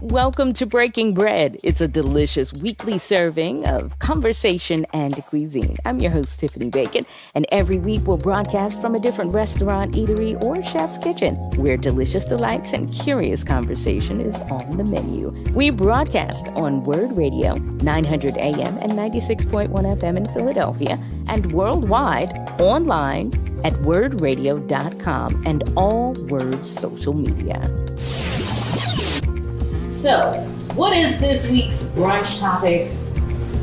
Welcome to Breaking Bread. It's a delicious weekly serving of conversation and cuisine. I'm your host, Tiffany Bacon, and every week we'll broadcast from a different restaurant, eatery, or chef's kitchen, where delicious delights and curious conversation is on the menu. We broadcast on Word Radio, 900 AM and 96.1 FM in Philadelphia, and worldwide online at wordradio.com and all Word social media. So, what is this week's brunch topic?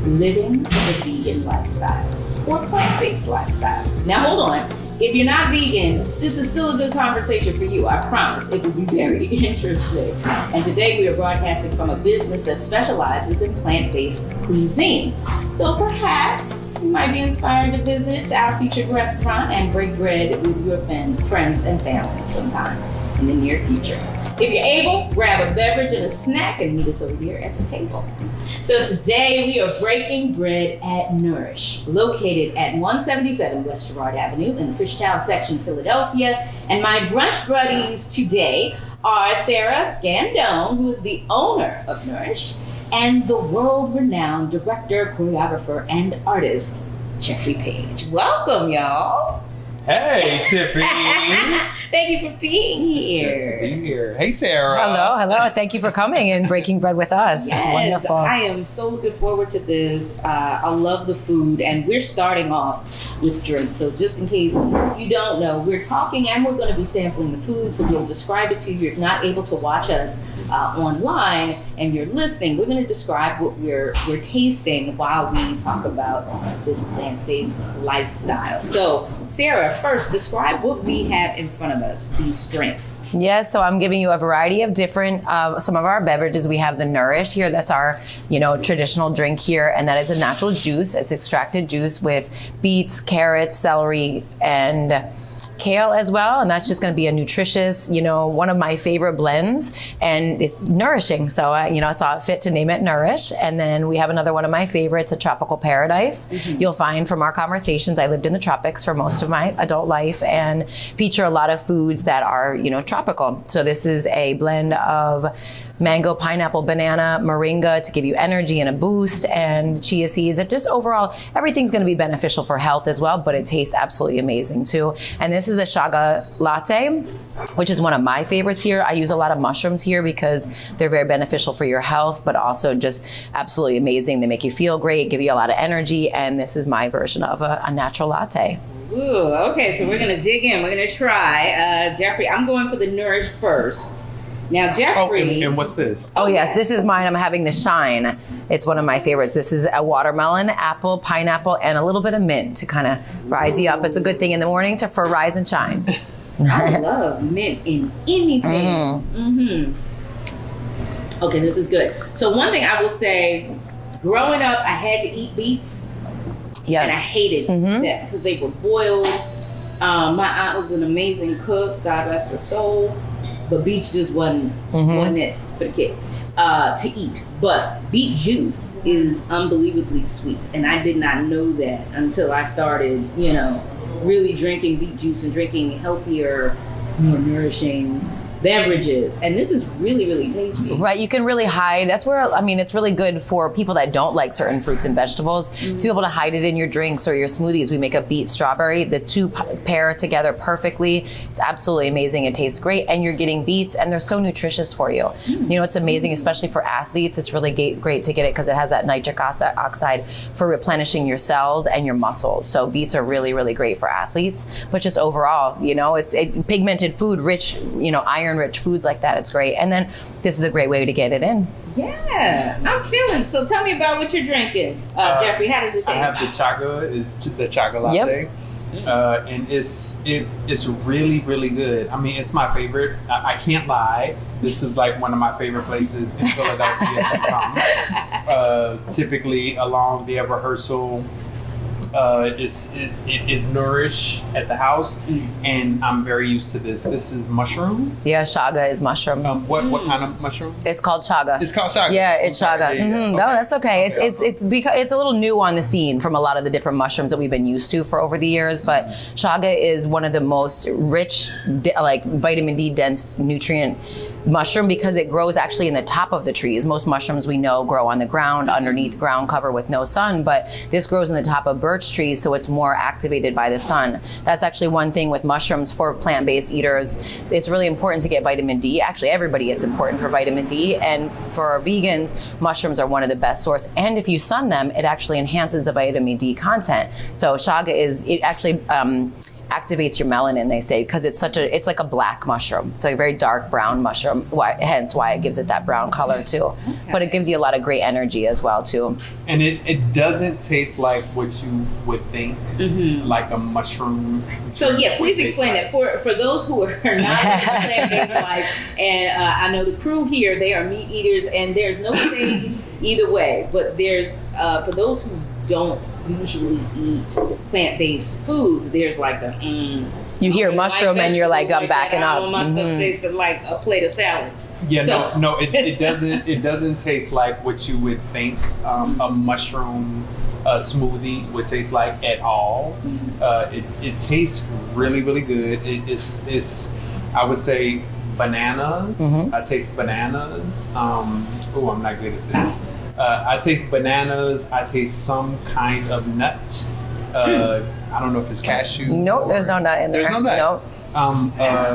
Living the vegan lifestyle or plant-based lifestyle. Now, hold on. If you're not vegan, this is still a good conversation for you. I promise it will be very interesting. And today we are broadcasting from a business that specializes in plant-based cuisine. So perhaps you might be inspired to visit our featured restaurant and break bread with your friends and family sometime in the near future. If you're able, grab a beverage and a snack and meet us over here at the table. So today we are breaking bread at Nourish, located at 177 West Girard Avenue in the Fishtown section, Philadelphia. And my brunch buddies today are Sarah Scandone, who is the owner of Nourish, and the world-renowned director, choreographer, and artist, Jeffrey Page. Welcome, y'all. Hey, Tiffany. Thank you for being here. It's good to be here. Hey, Sarah. Hello. Thank you for coming and breaking bread with us. Yes, it's wonderful. I am so looking forward to this. I love the food, and we're starting off with drinks. So just in case you don't know, we're talking and we're going to be sampling the food. So we'll describe it to you. You're not able to watch us online and you're listening. We're going to describe what we're tasting while we talk about this plant-based lifestyle. So, Sarah, first, describe what we have in front of us, these drinks. Yes, so I'm giving you a variety of different, some of our beverages. We have the Nourish here. That's our, traditional drink here. And that is a natural juice. It's extracted juice with beets, carrots, celery, and kale as well, and that's just going to be a nutritious, one of my favorite blends, and it's nourishing. So, I saw it fit to name it Nourish. And then we have another one of my favorites, a Tropical Paradise. Mm-hmm. You'll find from our conversations, I lived in the tropics for most of my adult life and feature a lot of foods that are, tropical. So this is a blend of mango, pineapple, banana, moringa to give you energy and a boost, and chia seeds. And just overall, everything's going to be beneficial for health as well, but it tastes absolutely amazing too. And this is the Chaga latte, which is one of my favorites here. I use a lot of mushrooms here because they're very beneficial for your health, but also just absolutely amazing. They make you feel great, give you a lot of energy, and this is my version of a natural latte. Ooh, okay, so we're going to dig in. We're going to try. Jeffrey, I'm going for the Nourish first. Now, Jeffrey. And what's this? Oh, yes. This is mine. I'm having the Shine. It's one of my favorites. This is a watermelon, apple, pineapple, and a little bit of mint to kind of rise you up. It's a good thing in the morning for rise and shine. I love mint in anything. Mm-hmm. Okay, this is good. So one thing I will say, growing up, I had to eat beets. Yes. And I hated that because they were boiled. My aunt was an amazing cook, God rest her soul. But beets just wasn't it for the kid to eat. But beet juice is unbelievably sweet. And I did not know that until I started, really drinking beet juice and drinking healthier, more nourishing beverages. And this is really, really tasty. Right, you can really hide. That's where, it's really good for people that don't like certain fruits and vegetables to be able to hide it in your drinks or your smoothies. We make a beet strawberry. The two pair together perfectly. It's absolutely amazing. It tastes great, and you're getting beets, and they're so nutritious for you. It's amazing, especially for athletes. It's really great to get it because it has that nitric oxide for replenishing your cells and your muscles. So beets are really, really great for athletes, but just overall, it's pigmented food, rich, iron-rich foods like that. It's great. And then this is a great way to get it in. Yeah, I'm feeling. So tell me about what you're drinking, Jeffrey. How does it taste? I have the Chaga latte. Yep. And it's really, really good. It's my favorite. I can't lie. This is like one of my favorite places in Philadelphia to come. Typically along the rehearsal It is Nourish at the house, and I'm very used to this. This is mushroom. Yeah, chaga is mushroom. What kind of mushroom? It's called chaga. It's called chaga. Yeah, it's chaga. Yeah, yeah. Okay. No, that's okay. Okay, It's because it's a little new on the scene from a lot of the different mushrooms that we've been used to for over the years. But chaga is one of the most rich, like vitamin D dense nutrient mushroom because it grows actually in the top of the trees. Most mushrooms we know grow on the ground underneath ground cover with no sun, but this grows in the top of birch trees, so it's more activated by the sun. That's actually one thing with mushrooms for plant-based eaters. It's really important to get vitamin D. Actually, everybody, it's important for vitamin D, and for vegans, mushrooms are one of the best source. And if you sun them, it actually enhances the vitamin D content. So chaga it actually activates your melanin, they say, because it's like a black mushroom. It's like a very dark brown mushroom, hence why it gives it that brown color too. Okay. But it gives you a lot of great energy as well too. And it doesn't taste like what you would think, like a mushroom. So yeah, please explain that for those who are not plant-based life, and I know the crew here, they are meat eaters, and there's no shade either way. But there's for those who don't usually eat plant-based foods, there's like the you hear mushroom and you're like, I'm backing up. My stuff tastes like a plate of salad. Yeah, So- no, it doesn't. It doesn't taste like what you would think a mushroom smoothie would taste like at all. It tastes really, really good. It's I would say bananas. I taste bananas. Oh, I'm not good at this. I taste bananas. I taste some kind of nut. I don't know if it's cashew. Nope, there's no nut in there. There's no nut. Nope.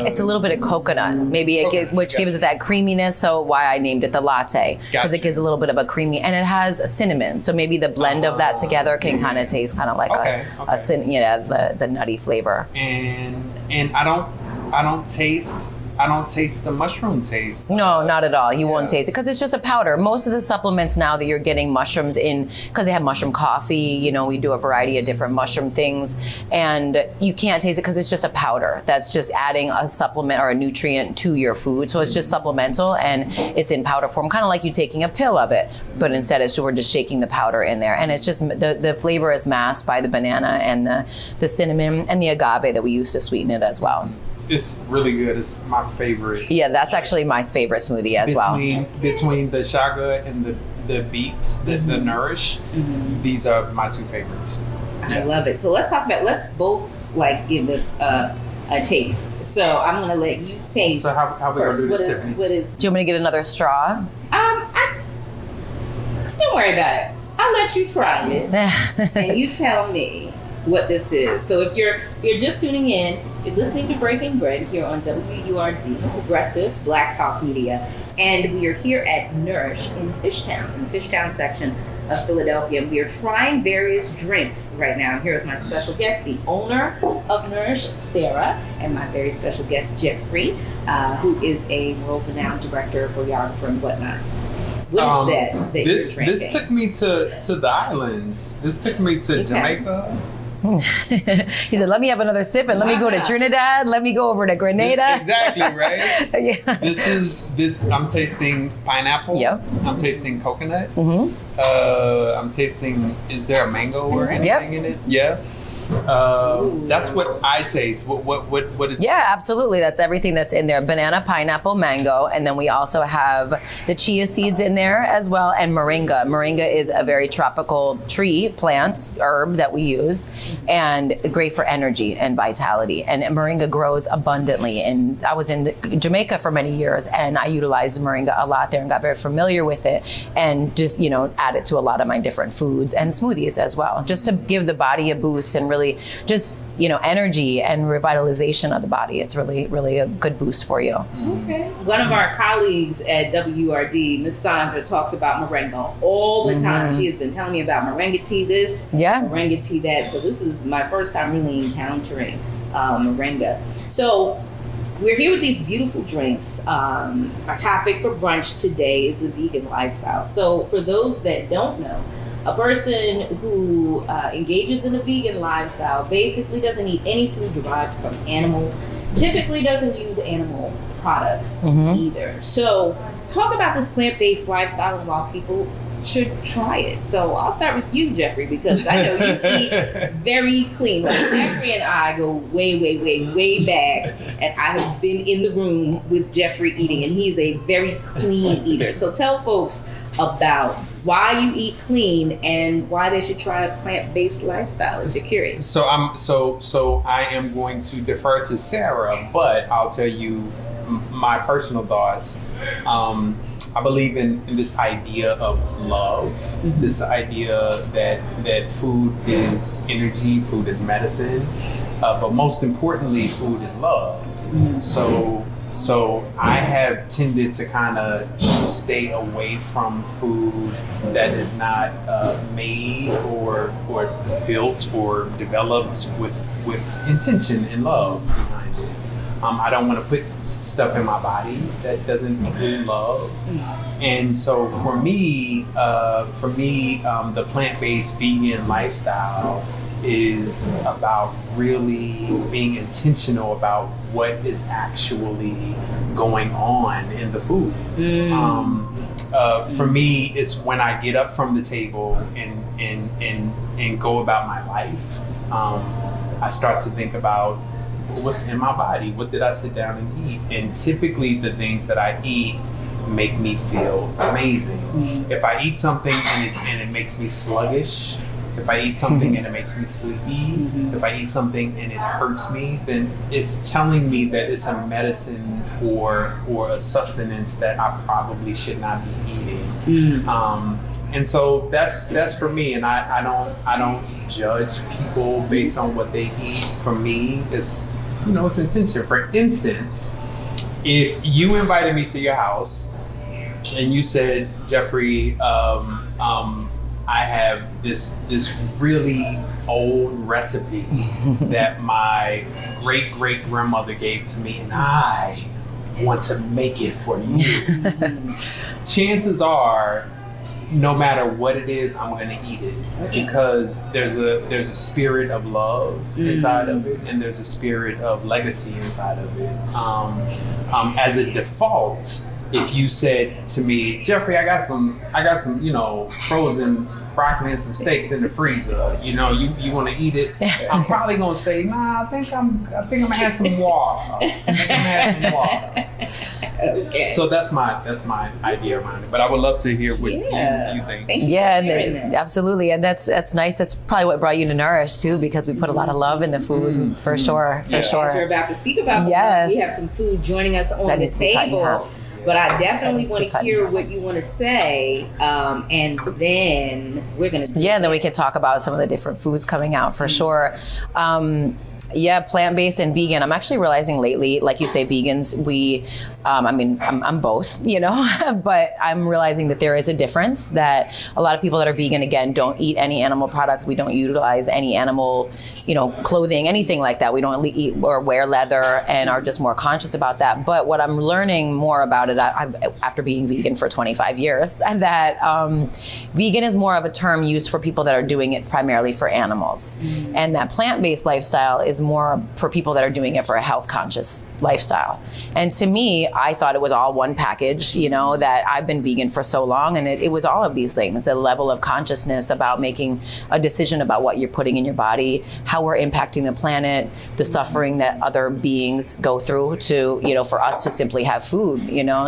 It's a little bit of coconut, maybe, which gives it that creaminess. So why I named it the latte, because it gives a little bit of a creamy, and it has cinnamon. So maybe the blend of that together can kind of taste kind of like the nutty flavor. And I don't taste the mushroom taste. No, not at all. You won't taste it because it's just a powder. Most of the supplements now that you're getting mushrooms in, because they have mushroom coffee, we do a variety of different mushroom things, and you can't taste it because it's just a powder. That's just adding a supplement or a nutrient to your food. So it's just supplemental and it's in powder form, kind of like you taking a pill of it, but instead we're just shaking the powder in there. And it's just, the flavor is masked by the banana and the cinnamon and the agave that we use to sweeten it as well. It's really good. It's my favorite. Yeah, that's actually my favorite smoothie as well. Between the chaga and the beets, the Nourish, these are my two favorites. I love it. So let's both give this a taste. So I'm gonna let you taste. So how we gonna do this, Tiffany? Do you want me to get another straw? Don't worry about it. I'll let you try it, and you tell me what this is. So if you're just tuning in, you're listening to Breaking Bread here on WURD, Progressive Black Talk Media, and we are here at Nourish in Fishtown, in the Fishtown section of Philadelphia. And we are trying various drinks right now. I'm here with my special guest, the owner of Nourish, Sarah, and my very special guest, Jeffrey, who is a world-renowned director, choreographer, and whatnot. What is that you're drinking? This took me to the islands. This took me to Jamaica. He said, let me have another sip and let me go to Trinidad. Let me go over to Grenada. Exactly, right? Yeah. I'm tasting pineapple. Yep. I'm tasting coconut. I'm tasting, is there a mango or anything in it? Yeah. That's what I taste. What is? Yeah, absolutely. That's everything that's in there. Banana, pineapple, mango, and then we also have the chia seeds in there as well, and moringa. Moringa is a very tropical herb that we use, and great for energy and vitality. And moringa grows abundantly. And I was in Jamaica for many years, and I utilized moringa a lot there and got very familiar with it, and just add it to a lot of my different foods and smoothies as well, just to give the body a boost and really just energy and revitalization of the body. It's really, really a good boost for you. Okay. One of our colleagues at WRD, Miss Sandra, talks about moringa all the time. She has been telling me about moringa tea this, moringa tea that. So this is my first time really encountering moringa. So we're here with these beautiful drinks. Our topic for brunch today is the vegan lifestyle. So for those that don't know, a person who engages in a vegan lifestyle basically doesn't eat any food derived from animals, typically doesn't use animal products either. So talk about this plant-based lifestyle and why people should try it. So I'll start with you, Jeffrey, because I know you eat very clean. Like Jeffrey and I go way, way, way, way back, and I have been in the room with Jeffrey eating, and he's a very clean eater. So tell folks about why you eat clean and why they should try a plant-based lifestyle if they're curious. So I am going to defer to Sarah, but I'll tell you my personal thoughts. I believe in this idea of love, this idea that food is energy, food is medicine, but most importantly, food is love. So I have tended to kind of stay away from food that is not made or built or developed with intention and love behind it. I don't want to put stuff in my body that doesn't include love. And so for me, the plant-based vegan lifestyle is about really being intentional about what is actually going on in the food. For me, it's when I get up from the table and go about my life, I start to think about what's in my body, what did I sit down and eat? And typically the things that I eat make me feel amazing. If I eat something and it makes me sluggish, if I eat something and it makes me sleepy, if I eat something and it hurts me, then it's telling me that it's a medicine or a sustenance that I probably should not be eating. And so that's for me, and I don't judge people based on what they eat. For me, it's it's intention. For instance, if you invited me to your house and you said, Jeffrey, I have this really old recipe that my great grandmother gave to me, and I want to make it for you. Chances are, no matter what it is, I'm going to eat it because there's a spirit of love inside of it, and there's a spirit of legacy inside of it. As a default, if you said to me, Jeffrey, I got some, frozen broccoli and some steaks in the freezer. You want to eat it? I'm probably gonna say, nah. I think I'm gonna have some water. Okay. So that's my idea around it. But I would love to hear what you think. Absolutely, and that's nice. That's probably what brought you to Nourish too, because we put a lot of love in the food for sure. As we're about to speak about, we have some food joining us on the table. But I definitely want to hear what you want to say, and then we're going to... and then we can talk about some of the different foods coming out for sure. Plant-based and vegan. I'm actually realizing lately, like you say, vegans, I'm both, but I'm realizing that there is a difference, that a lot of people that are vegan, again, don't eat any animal products. We don't utilize any animal, clothing, anything like that. We don't eat or wear leather and are just more conscious about that. But what I'm learning more about it, after being vegan for 25 years, that vegan is more of a term used for people that are doing it primarily for animals. And that plant-based lifestyle is more for people that are doing it for a health conscious lifestyle. And to me, I thought it was all one package, that I've been vegan for so long, and it was all of these things, the level of consciousness about making a decision about what you're putting in your body, how we're impacting the planet, the suffering that other beings go through to, for us to simply have food,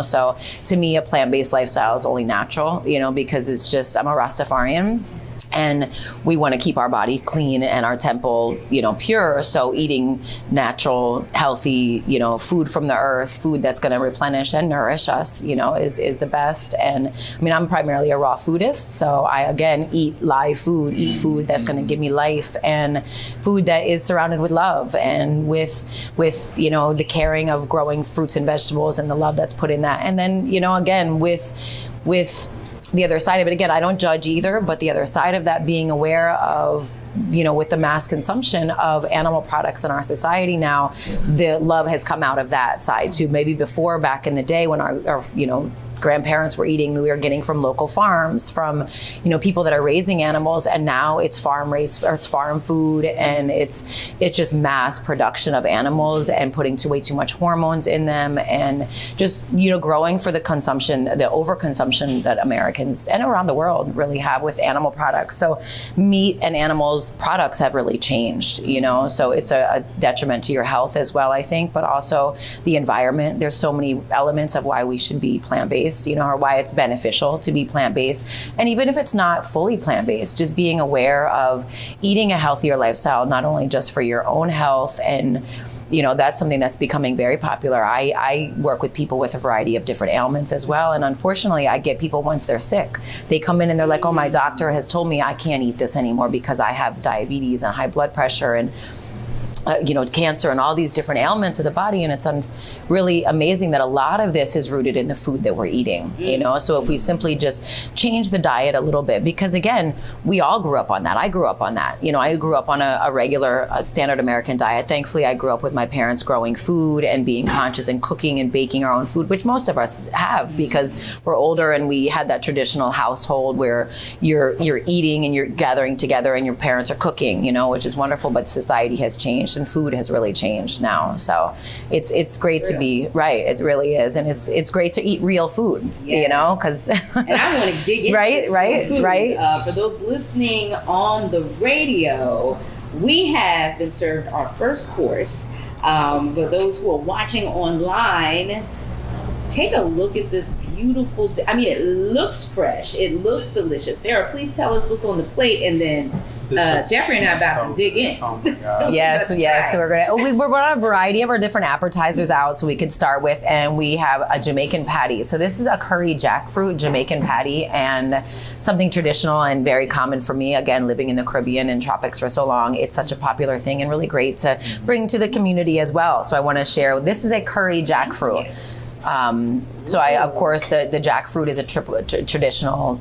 So to me, a plant-based lifestyle is only natural, because it's just, I'm a Rastafarian. And we want to keep our body clean and our temple, pure. So eating natural, healthy, food from the earth, food that's going to replenish and nourish us, is the best. And I'm primarily a raw foodist. So I, again, eat live food, eat food that's going to give me life, and food that is surrounded with love and with the caring of growing fruits and vegetables and the love that's put in that. And then, again, with the other side of it, again, I don't judge either, but the other side of that, being aware of, with the mass consumption of animal products in our society now, the love has come out of that side too. Maybe before, back in the day when our grandparents were eating, we were getting from local farms, from, you know, people that are raising animals, and now it's farm raised, or it's farm food, and it's just mass production of animals and putting way too much hormones in them, and just, you know, growing for the consumption, the overconsumption that Americans and around the world really have with animal products. So meat and animals products have really changed, you know, so it's a detriment to your health as well, I think, but also the environment. There's so many elements of why we should be plant-based, you know, or why it's beneficial to be plant-based. And even if it's not fully plant-based, just being aware of eating a healthier lifestyle, not only just for your own health, and, you know, that's something that's becoming very popular. I work with people with a variety of different ailments as well. And unfortunately, I get people once they're sick, they come in and they're like, oh, my doctor has told me I can't eat this anymore because I have diabetes and high blood pressure and you know, cancer and all these different ailments of the body. And it's really amazing that a lot of this is rooted in the food that we're eating, you know? So if we simply just change the diet a little bit, because again, we all grew up on that. I grew up on that. You know, I grew up on a regular standard American diet. Thankfully, I grew up with my parents growing food and being conscious and cooking and baking our own food, which most of us have because we're older and we had that traditional household where you're eating and you're gathering together and your parents are cooking, you know, which is wonderful, but society has changed. And food has really changed now, so it's great to be right. It really is, and it's great to eat real food, you know, because and I want to dig into right. For those listening on the radio, we have been served our first course. For those who are watching online, take a look at this beautiful. I mean, it looks fresh. It looks delicious. Sarah, please tell us what's on the plate, and then Jeffrey and I are about to dig in. Oh my God. yes. So we brought a variety of our different appetizers out, so we could start with, and we have a Jamaican patty. So this is a curry jackfruit Jamaican patty, and something traditional and very common for me. Again, living in the Caribbean and tropics for so long, it's such a popular thing and really great to bring to the community as well. So I want to share. This is a curry jackfruit. So of course, the jackfruit is a traditional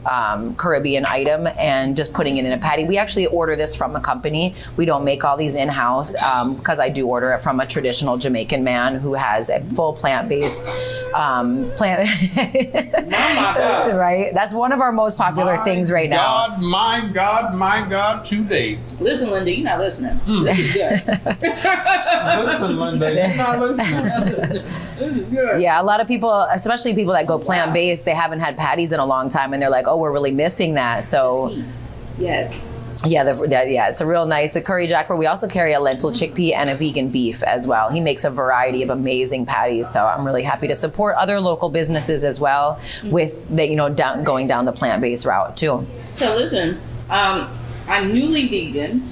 Caribbean item, and just putting it in a patty. We actually order this from a company. We don't make all these in-house because I do order it from a traditional Jamaican man who has a full plant-based right? That's one of our most popular things right now. My God, today. Listen, Linda, you're not listening. This is good. Listen, Linda, you're not listening. This is good. Yeah, a lot of people, especially people that go plant-based, they haven't had patties in a long time, and they're like, oh, we're really missing that. So yes. Yeah, it's a real nice, the curry jackfruit. We also carry a lentil chickpea and a vegan beef as well. He makes a variety of amazing patties, so I'm really happy to support other local businesses as well with the, you know, going down the plant-based route too. So listen, I'm newly vegan.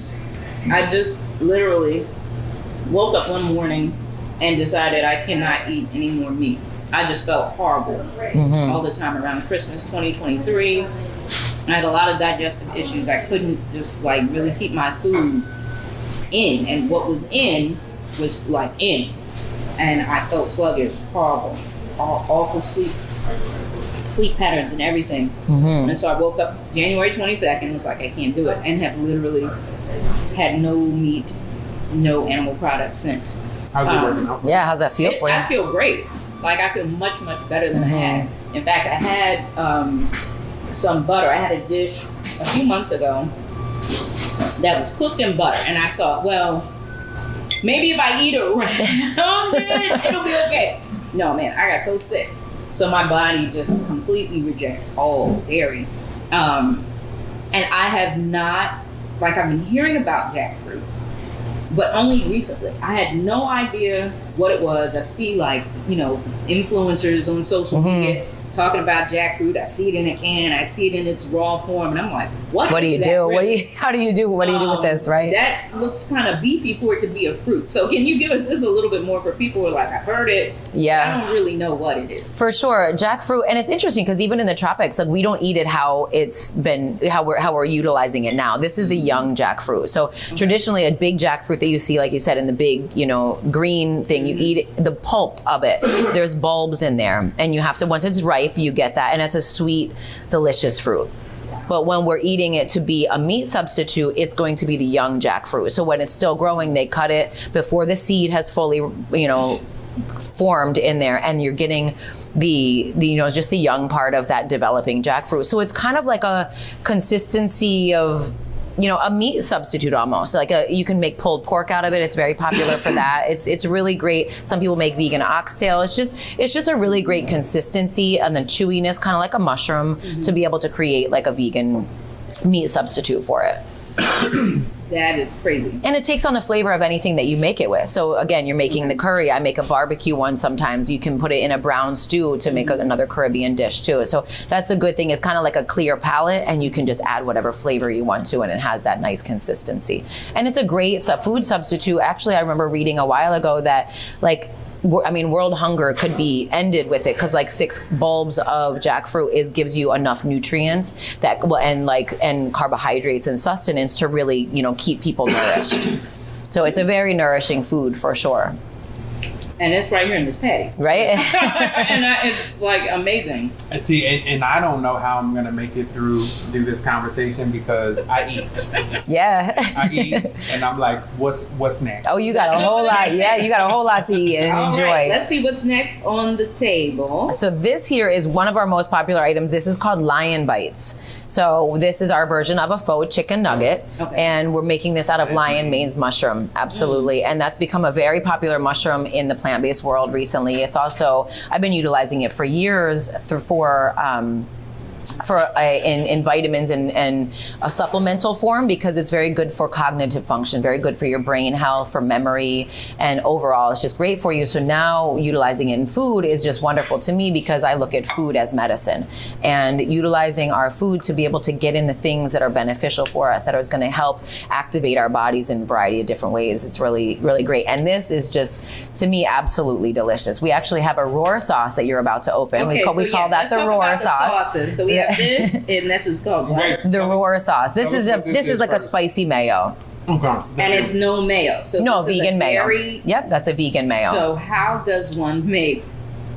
I just literally woke up one morning and decided I cannot eat any more meat. I just felt horrible all the time around Christmas 2023. I had a lot of digestive issues. I couldn't just like really keep my food in, and what was in was like in, and I felt sluggish, horrible, awful sleep patterns and everything. And so I woke up January 22nd and was like, I can't do it, and have literally had no meat, no animal products since. How's it working out? Yeah, how's that feel for you? I feel great. Like I feel much better than I had. In fact, I had some butter. I had a dish a few months ago that was cooked in butter, and I thought, well, maybe if I eat it around it, it'll be okay. No, man, I got so sick. So my body just completely rejects all dairy. And I have not, like, I've been hearing about jackfruit, but only recently. I had no idea what it was. I've seen, like, you know, influencers on social media talking about jackfruit. I see it in a can. I see it in its raw form, and I'm like, what do you do? How do you do? What do you do with this, right? That looks kind of beefy for it to be a fruit. So can you give us this a little bit more for people who are like, I've heard it. Yeah. I don't really know what it is. For sure. Jackfruit. And it's interesting because even in the tropics, like, we don't eat it how it's been, how we're utilizing it now. This is the young jackfruit. So traditionally, a big jackfruit that you see, like you said, in the big, you know, green thing, you eat the pulp of it. There's bulbs in there, and you have to, once it's ripe, you get that, and it's a sweet, delicious fruit. But when we're eating it to be a meat substitute, it's going to be the young jackfruit. So when it's still growing, they cut it before the seed has fully, you know, formed in there, and you're getting the just the young part of that developing jackfruit. So it's kind of like a consistency of a meat substitute almost. Like you can make pulled pork out of it. It's very popular for that. It's really great. Some people make vegan oxtail. It's just a really great consistency and the chewiness, kind of like a mushroom, to be able to create like a vegan meat substitute for it. That is crazy. And it takes on the flavor of anything that you make it with. So again, you're making the curry. I make a barbecue one sometimes. You can put it in a brown stew to make another Caribbean dish too. So that's the good thing. It's kind of like a clear palette, and you can just add whatever flavor you want to, and it has that nice consistency. And it's a great food substitute. Actually, I remember reading a while ago that world hunger could be ended with it, because like 6 bulbs of jackfruit gives you enough nutrients and carbohydrates and sustenance to really keep people nourished. So it's a very nourishing food for sure. And it's right here in this patty. Right? And it's like amazing. See, and I don't know how I'm going to make it through this conversation, because I eat. Yeah. I eat, and I'm like, what's next? Oh, you got a whole lot. Yeah, you got a whole lot to eat and All enjoy. right, let's see what's next on the table. So this here is one of our most popular items. This is called lion bites. So this is our version of a faux chicken nugget. Okay. And we're making this out of lion mane's mushroom. Absolutely. And that's become a very popular mushroom in the plant-based world recently. It's also, I've been utilizing it for years in vitamins and a supplemental form, because it's very good for cognitive function, very good for your brain health, for memory, and overall it's just great for you. So now utilizing it in food is just wonderful to me, because I look at food as medicine, and utilizing our food to be able to get in the things that are beneficial for us, that are going to help activate our bodies in a variety of different ways. It's really, really great. And this is just, to me, absolutely delicious. We actually have a roar sauce that you're about to open. Okay, we call that the roar sauce. So we have this, and this is called what? The roar sauce. This is like a spicy mayo. Okay. And it's no mayo. So No, this is vegan a mayo. very- Yep, that's a vegan mayo. So how does one make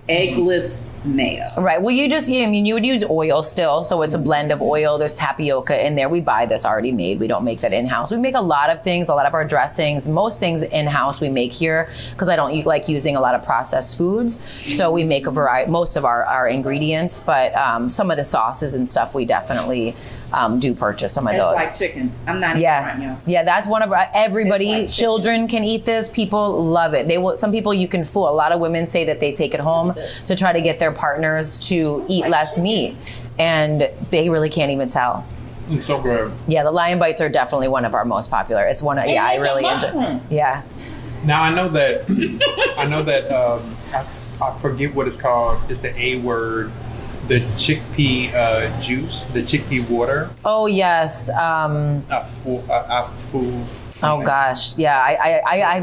eggless mayo? Right. Well, you would use oil still. So it's a blend of oil. There's tapioca in there. We buy this already made. We don't make that in-house. We make a lot of things, a lot of our dressings, most things in-house we make here, because I don't like using a lot of processed foods. So we make a variety, most of our ingredients, but some of the sauces and stuff we definitely do purchase some of It's those. like chicken. I'm not Yeah, eating right now. yeah, that's one of our, everybody, It's like children can eat this. People love it. Some people you can fool. A lot of women say that they take it home to try to get their partners to eat less meat, and they really can't even tell. It's so good. Yeah, the lion bites are definitely one of our most popular. It's one of, I really enjoy. mushroom. Yeah. Now I know that I forget what it's called. It's an A word. The chickpea juice, the chickpea water. Oh yes. Oh gosh. Yeah. I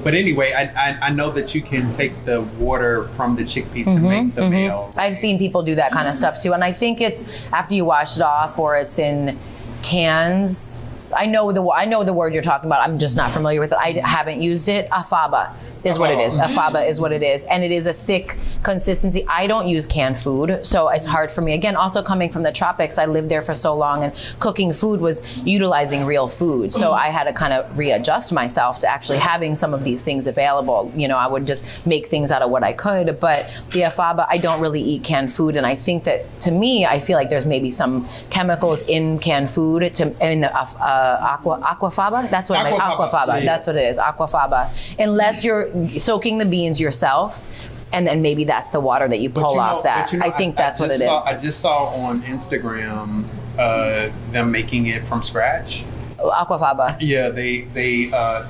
But anyway, I know that you can take the water from the chickpea to make the mayo. I've seen people do that kind of stuff too, and I think it's after you wash it off, or it's in cans. I know the word you're talking about. I'm just not familiar with it. I haven't used it. Afaba is what it is. Afaba is what it is. And it is a thick consistency. I don't use canned food, so it's hard for me. Again, also coming from the tropics, I lived there for so long, and cooking food was utilizing real food. So I had to kind of readjust myself to actually having some of these things available. I would just make things out of what I could. But the afaba, I don't really eat canned food. And I think that, to me, I feel like there's maybe some chemicals in canned food in the aquafaba. That's what aquafaba. Yeah. That's what it is. Aquafaba. Unless you're soaking the beans yourself, and then maybe that's the water that you pull off that. I think that's what it is. I just saw on Instagram them making it from scratch. Aquafaba. Yeah, they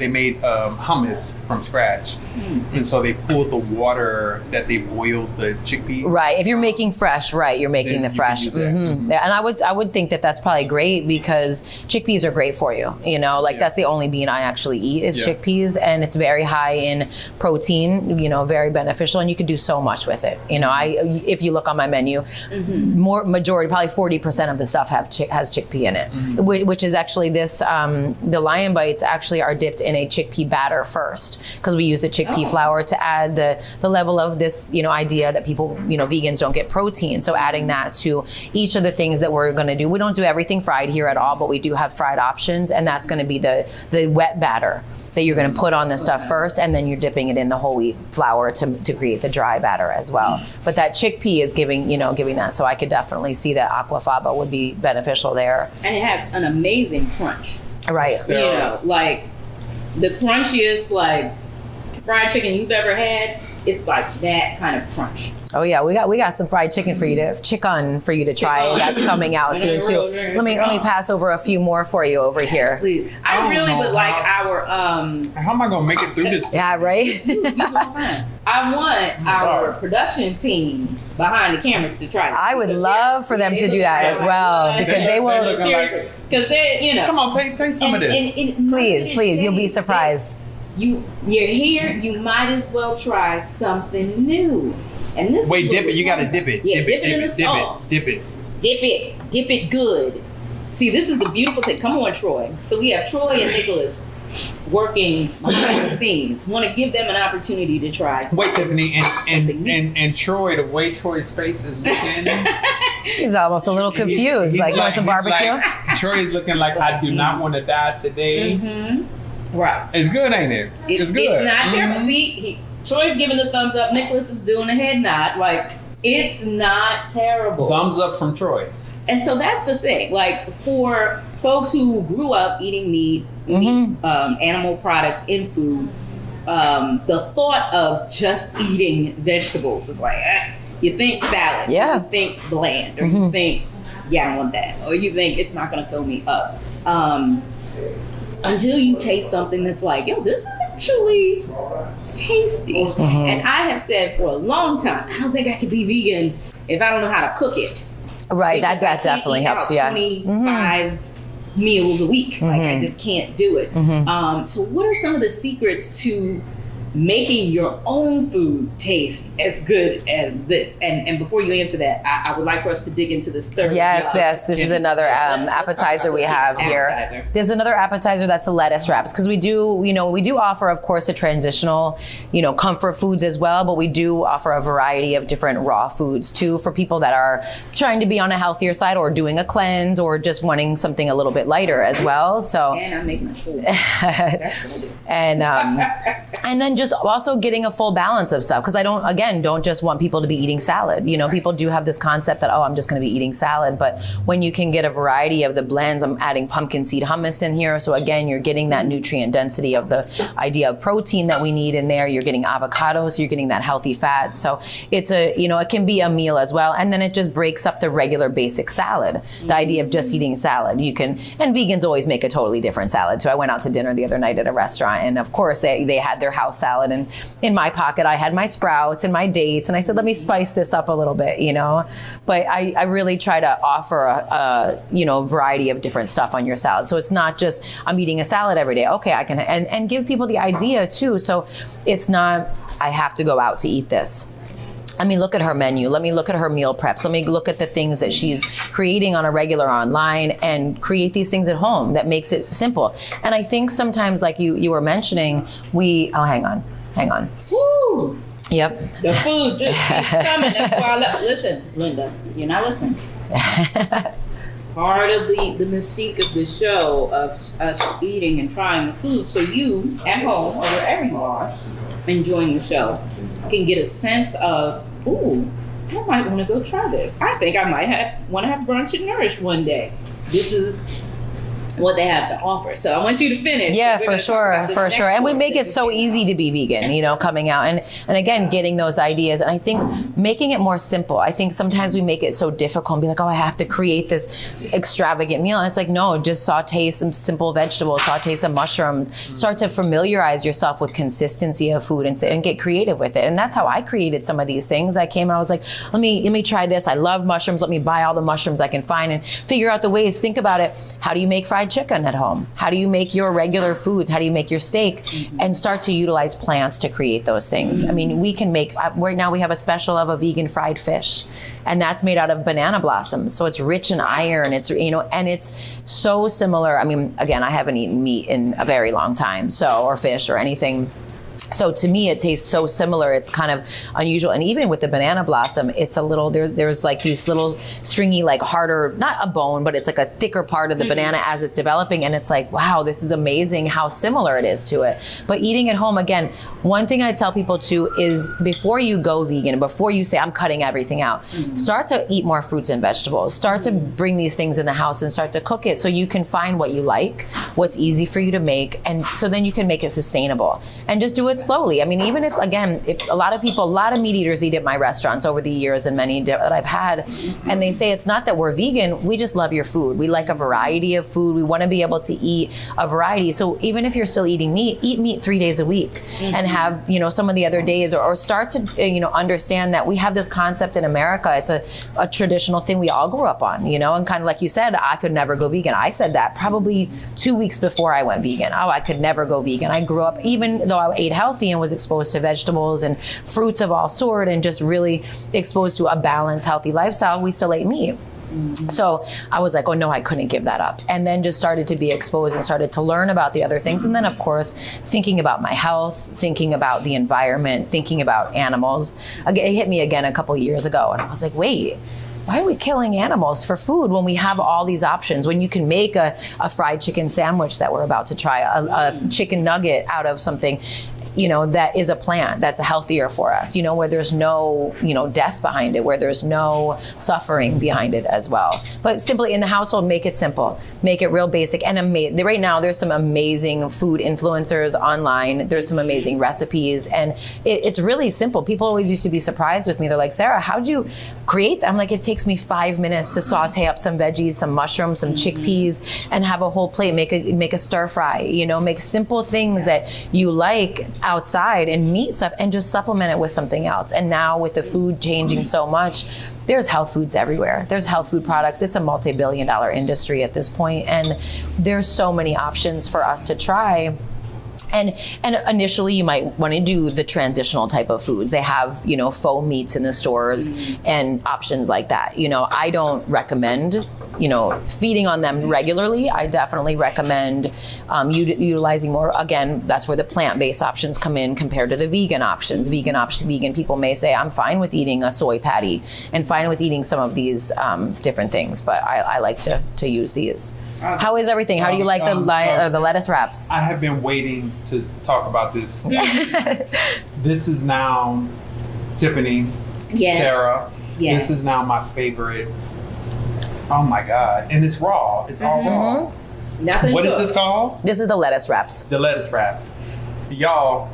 made hummus from scratch, and so they pulled the water that they boiled the chickpeas. Right. If you're making fresh, right, you're making Then the you fresh. can use that. Mm-hmm. Yeah, and I would think that that's probably great, because chickpeas are great for you. That's the only bean I actually eat is chickpeas, and it's very high in protein. Very beneficial, and you can do so much with it. If you look on my menu, majority, probably 40% of the stuff has chickpea in it, which is actually this the lion bites actually are dipped in a chickpea batter first, because we use the chickpea flour to add the level of this, idea that people, vegans don't get protein. So adding that to each of the things that we're going to do. We don't do everything fried here at all, but we do have fried options, and that's going to be the wet batter that you're going to put on the stuff first, and then you're dipping it in the whole wheat flour to create the dry batter as well. But that chickpea is giving that. So I could definitely see that aquafaba would be beneficial there. And it has an amazing crunch. Right. Like the crunchiest fried chicken you've ever had. It's like that kind of crunch. Oh yeah, we got some fried chicken for you to try. That's coming out soon too. Let me pass over a few more for you over here. Please. I really would like our How am I gonna make it through this? Yeah, right. I want our production team behind the cameras to try this. I would love for them to do that as well, because they will. Because they, Come on, take some of this. Please, you'll be surprised. You're here. You might as well try something new. And this. Wait, dip it. You gotta dip it. Yeah, dip it in the sauce. Dip it. Dip it good. See, this is the beautiful thing. Come on, Troy. So we have Troy and Nicholas working behind the scenes. Want to give them an opportunity to try. Wait, Tiffany, and Troy. The way Troy's face is looking. He's almost a little confused. He's like, you want some barbecue? Troy's looking like, I do not want to die today. Mm-hmm. Right. It's good, ain't it? It's good. It's not terrible. See, Troy's giving the thumbs up. Nicholas is doing a head nod. It's not terrible. Thumbs up from Troy. And so that's the thing. For folks who grew up eating meat, animal products in food, the thought of just eating vegetables is you think salad, yeah. You think bland, or you think, I don't want that, or you think it's not going to fill me up. Until you taste something that's this is actually tasty. And I have said for a long time, I don't think I could be vegan if I don't know how to cook it. Right, that definitely helps. Yeah, 25 meals a week. I just can't do it. So what are some of the secrets to making your own food taste as good as this? And before you answer that, I would like for us to dig into this third. Yes. This is another appetizer we have here. There's another appetizer that's the lettuce wraps, because we do offer, of course, the transitional, comfort foods as well, but we do offer a variety of different raw foods too for people that are trying to be on a healthier side, or doing a cleanse, or just wanting something a little bit lighter as well. So and I'm making a food. and then just also getting a full balance of stuff, because I don't just want people to be eating salad. People do have this concept that, I'm just going to be eating salad, but when you can get a variety of the blends, I'm adding pumpkin seed hummus in here. So again, you're getting that nutrient density of the idea of protein that we need in there. You're getting avocados, so you're getting that healthy fat. So it's it can be a meal as well. And then it just breaks up the regular basic salad, the idea of just eating salad. And vegans always make a totally different salad. So I went out to dinner the other night at a restaurant, and of course they had their house salad, and in my pocket I had my sprouts and my dates, and I said, let me spice this up a little bit, but I really try to offer a variety of different stuff on your salad. So it's not just I'm eating a salad every day. Okay, I can and give people the idea too. So it's not I have to go out to eat this. Let me look at her menu. Let me look at her meal preps. Let me look at the things that she's creating on a regular online, and create these things at home that makes it simple. And I think sometimes, like you were mentioning, hang on. Woo! Yep. The food just keeps coming. That's why listen, Linda, you're not listening. Part of the mystique of the show of us eating and trying the food, so you at home or wherever you are enjoying the show can get a sense of, I might want to go try this. I think I might want to have brunch at Nourish one day. This is what they have to offer. So I want you to finish. Yeah, for sure. And we make it so easy to be vegan, coming out and again, getting those ideas. And I think making it more simple. I think sometimes we make it so difficult and be like, I have to create this extravagant meal. And it's like, no, just saute some simple vegetables, saute some mushrooms, start to familiarize yourself with consistency of food and get creative with it. And that's how I created some of these things. I came and I was like, let me try this. I love mushrooms. Let me buy all the mushrooms I can find and figure out the ways. Think about it. How do you make fried fried chicken at home? How do you make your regular foods? How do you make your steak? And start to utilize plants to create those things. I mean, we can make, right now we have a special of a vegan fried fish, and that's made out of banana blossoms. So it's rich in iron. It's, you know, and it's so similar. I mean, again, I haven't eaten meat in a very long time, so, or fish or anything. So to me, it tastes so similar. It's kind of unusual. And even with the banana blossom, it's a little, there's like these little stringy, like harder, not a bone, but it's like a thicker part of the banana as it's developing. And it's like, wow, this is amazing how similar it is to it. But eating at home, again, one thing I tell people too is before you go vegan, before you say, I'm cutting everything out, start to eat more fruits and vegetables. Start to bring these things in the house and start to cook it so you can find what you like, what's easy for you to make. And so then you can make it sustainable and just do it slowly. I mean, even if, again, if a lot of people, a lot of meat eaters eat at my restaurants over the years and many that I've had, and they say it's not that we're vegan, we just love your food. We like a variety of food. We want to be able to eat a variety. So even if you're still eating meat, eat meat 3 days a week and have, you know, some of the other days or start to, you know, understand that we have this concept in America. It's a traditional thing we all grew up on, you know, and kind of like you said, I could never go vegan. I said that probably 2 weeks before I went vegan. Oh, I could never go vegan. I grew up, even though I ate healthy and was exposed to vegetables and fruits of all sort and just really exposed to a balanced, healthy lifestyle, we still ate meat. So I was like, oh no, I couldn't give that up. And then just started to be exposed and started to learn about the other things. And then of course, thinking about my health, thinking about the environment, thinking about animals. Again, it hit me again a couple years ago. And I was like, wait, why are we killing animals for food when we have all these options? When you can make a fried chicken sandwich that we're about to try, a chicken nugget out of something, you know, that is a plant that's healthier for us, you know, where there's no, you know, death behind it, where there's no suffering behind it as well. But simply in the household, make it simple, make it real basic and amazing. Right now, there's some amazing food influencers online. There's some amazing recipes and it's really simple. People always used to be surprised with me. They're like, Sarah, how'd you create that? I'm like, it takes me 5 minutes to saute up some veggies, some mushrooms, some chickpeas and have a whole plate, make a stir fry, you know, make simple things that you like outside and meat stuff and just supplement it with something else. And now with the food changing so much, there's health foods everywhere. There's health food products. It's a multi-billion-dollar industry at this point, and there's so many options for us to try. And initially you might want to do the transitional type of foods. They have, you know, faux meats in the stores and options like that. You know, I don't recommend, you know, feeding on them regularly. I definitely recommend utilizing more. Again, that's where the plant-based options come in compared to the vegan options. Vegan people may say, I'm fine with eating a soy patty and fine with eating some of these different things, but I like to use these. How is everything? How do you like the lettuce wraps? I have been waiting to talk about this. This is now Tiffany, Sarah. Yes. This is now my favorite. Oh my God. And it's raw. It's all raw. Nothing What good. is this called? This is the lettuce wraps. The lettuce wraps. Y'all,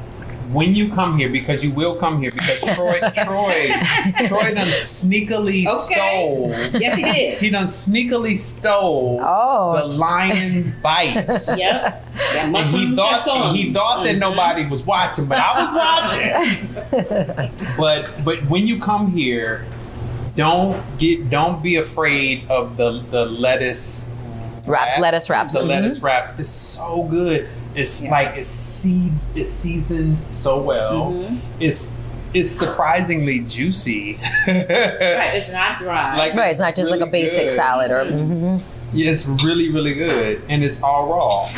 when you come here, because you will come here, because Troy done sneakily stole. Yes, he did. He done sneakily stole the lion bites. Yep. And he thought that nobody was watching, but I was watching. But when you come here, don't be afraid of the lettuce wraps. Lettuce wraps. The lettuce wraps. It's so good. It's like it's seasoned so well. It's surprisingly juicy. Right, it's not dry. Right, it's not just really like a basic salad or. Yeah, it's really, really good, and it's all raw.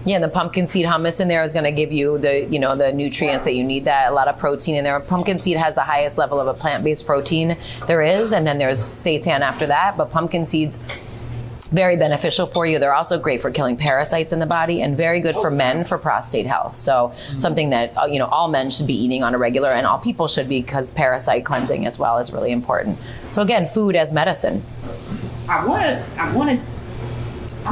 Yeah, the pumpkin seed hummus in there is going to give you the, you know, the nutrients that you need. That a lot of protein in there. Pumpkin seed has the highest level of a plant-based protein there is, and then there's seitan after that. But pumpkin seeds, very beneficial for you. They're also great for killing parasites in the body, and very good for men for prostate health. So something that you know, all men should be eating on a regular, and all people should be, because parasite cleansing as well is really important. So again, food as medicine. I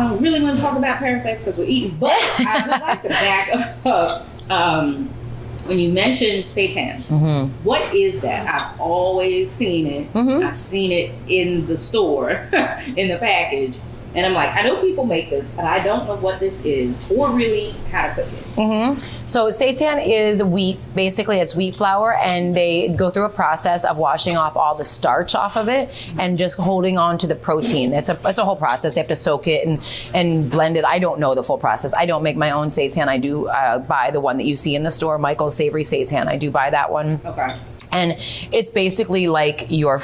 don't really want to talk about parasites because we're eating, but I would like to back up. When you mentioned seitan, what is that? I've always seen it. I've seen it in the store, in the package, And I'm like, I know people make this, but I don't know what this is or really how to cook it. So seitan is wheat. Basically, it's wheat flour, and they go through a process of washing off all the starch off of it and just holding on to the protein. It's a whole process. They have to soak it and blend it. I don't know the full process. I don't make my own seitan. I do buy the one that you see in the store, Michael's Savory Seitan. I do buy that one. Okay. And it's basically like your,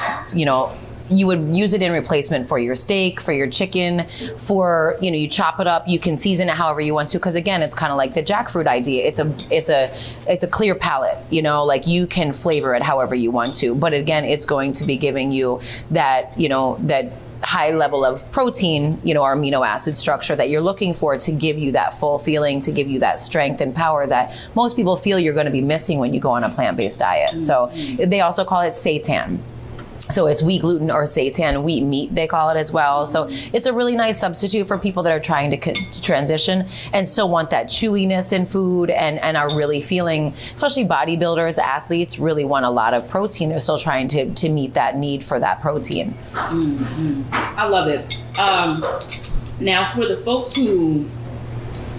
you would use it in replacement for your steak, for your chicken, for, you chop it up. You can season it however you want to, because again, it's kind of like the jackfruit idea. It's a clear palette, like you can flavor it however you want to. But again, it's going to be giving you that, that high level of protein, or amino acid structure that you're looking for to give you that full feeling, to give you that strength and power that most people feel you're going to be missing when you go on a plant-based diet. So they also call it seitan. So it's wheat gluten or seitan, wheat meat, they call it as well. So it's a really nice substitute for people that are trying to transition and still want that chewiness in food and are really feeling, especially bodybuilders, athletes, really want a lot of protein. They're still trying to meet that need for that protein. I love it. Now, for the folks who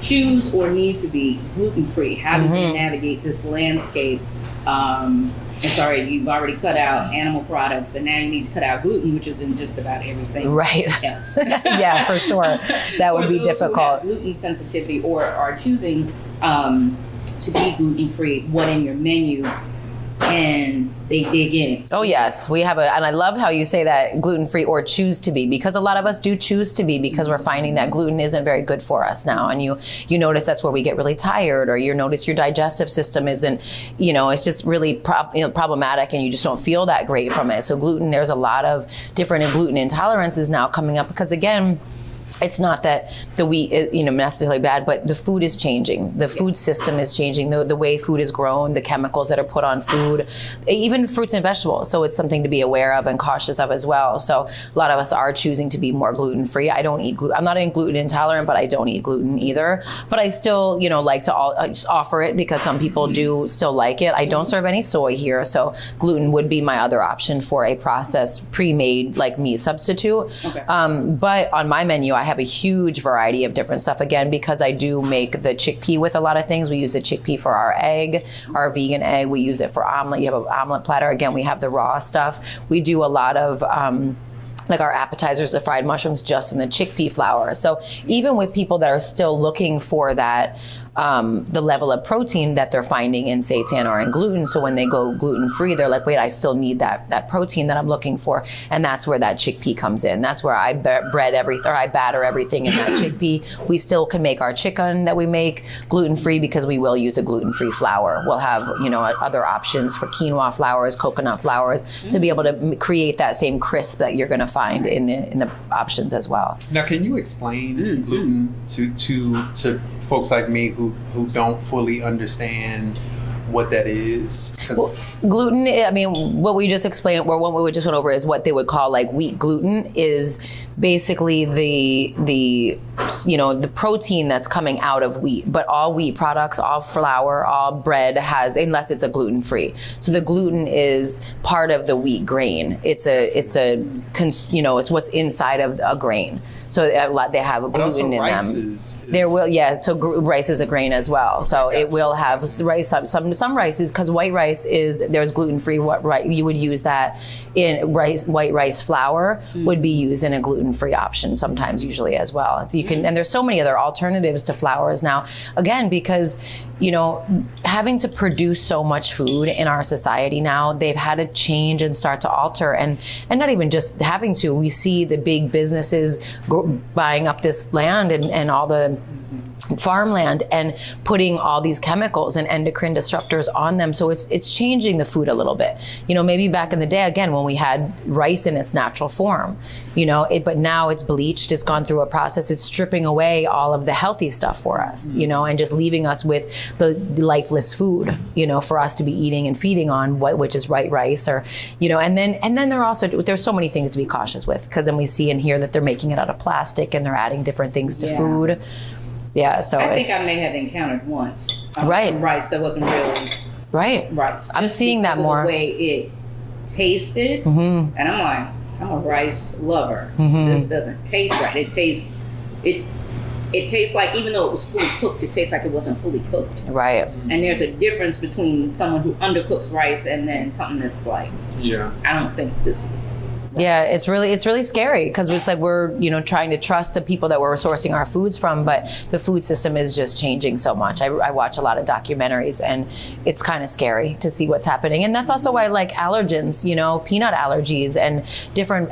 choose or need to be gluten-free, how do they navigate this landscape? And sorry, you've already cut out animal products, and now you need to cut out gluten, which is in just about everything. Right. Else. Yeah, for sure. That would be difficult. Gluten sensitivity or are choosing to be gluten-free, what in your menu, and they dig in. Oh yes, we have and I love how you say that, gluten-free or choose to be, because a lot of us do choose to be because we're finding that gluten isn't very good for us now. And you notice that's where we get really tired, or you notice your digestive system isn't, it's just really problematic, and you just don't feel that great from it. So gluten, there's a lot of different gluten intolerances now coming up, because again, it's not that the wheat is, necessarily bad, but the food is changing. The food system is changing. The way food is grown, the chemicals that are put on food, even fruits and vegetables. So it's something to be aware of and cautious of as well. So a lot of us are choosing to be more gluten-free. I don't eat gluten. I'm not gluten intolerant, but I don't eat gluten either. But I still, like to offer it because some people do still like it. I don't serve any soy here, so gluten would be my other option for a processed, pre-made like meat substitute. Okay. But on my menu, I have a huge variety of different stuff, again, because I do make the chickpea with a lot of things. We use the chickpea for our egg, our vegan egg. We use it for omelet. You have an omelet platter. Again, we have the raw stuff. We do a lot of like our appetizers, the fried mushrooms, just in the chickpea flour. So even with people that are still looking for that, the level of protein that they're finding in seitan or in gluten. So when they go gluten-free, they're like, wait, I still need that protein that I'm looking for. And that's where that chickpea comes in. That's where I batter everything in that chickpea. We still can make our chicken that we make gluten-free because we will use a gluten-free flour. We'll have, other options for quinoa flours, coconut flours, to be able to create that same crisp that you're going to find in the options as well. Now, can you explain gluten to folks like me who don't fully understand what that is? Well, gluten, I mean, what we just explained, or what we just went over, is what they would call like wheat gluten, is basically the protein that's coming out of wheat. But all wheat products, all flour, all bread has, unless it's a gluten-free. So the gluten is part of the wheat grain. It's what's inside of a grain. So they have gluten in them. So rice is a grain as well. So it will have rice. Some rices, because white rice there's gluten-free. You would use that in white rice flour would be used in a gluten-free option sometimes, usually as well. So you can, and there's so many other alternatives to flours now. Again, because having to produce so much food in our society now, they've had to change and start to alter, and not even just having to. We see the big businesses buying up this land and all the farmland and putting all these chemicals and endocrine disruptors on them. So it's changing the food a little bit. Maybe back in the day, again, when we had rice in its natural form, but now it's bleached, it's gone through a process, it's stripping away all of the healthy stuff for us, and just leaving us with the lifeless food, for us to be eating and feeding on, which is white rice, or, and then there's so many things to be cautious with, because then we see and hear that they're making it out of plastic and they're adding different things to food. Yeah, so I think I may have encountered once right some rice that wasn't really right. rice. I'm seeing that more. The way it tasted, and I'm like, I'm a rice lover. Mm-hmm. This doesn't taste right. It tastes like, even though it was fully cooked, it tastes like it wasn't fully cooked. Right. And there's a difference between someone who undercooks rice and then something that's like, I don't think this is. Yeah, it's really scary because it's like we're, trying to trust the people that we're sourcing our foods from, but the food system is just changing so much. I watch a lot of documentaries and it's kind of scary to see what's happening. And that's also why, like, allergens, peanut allergies and different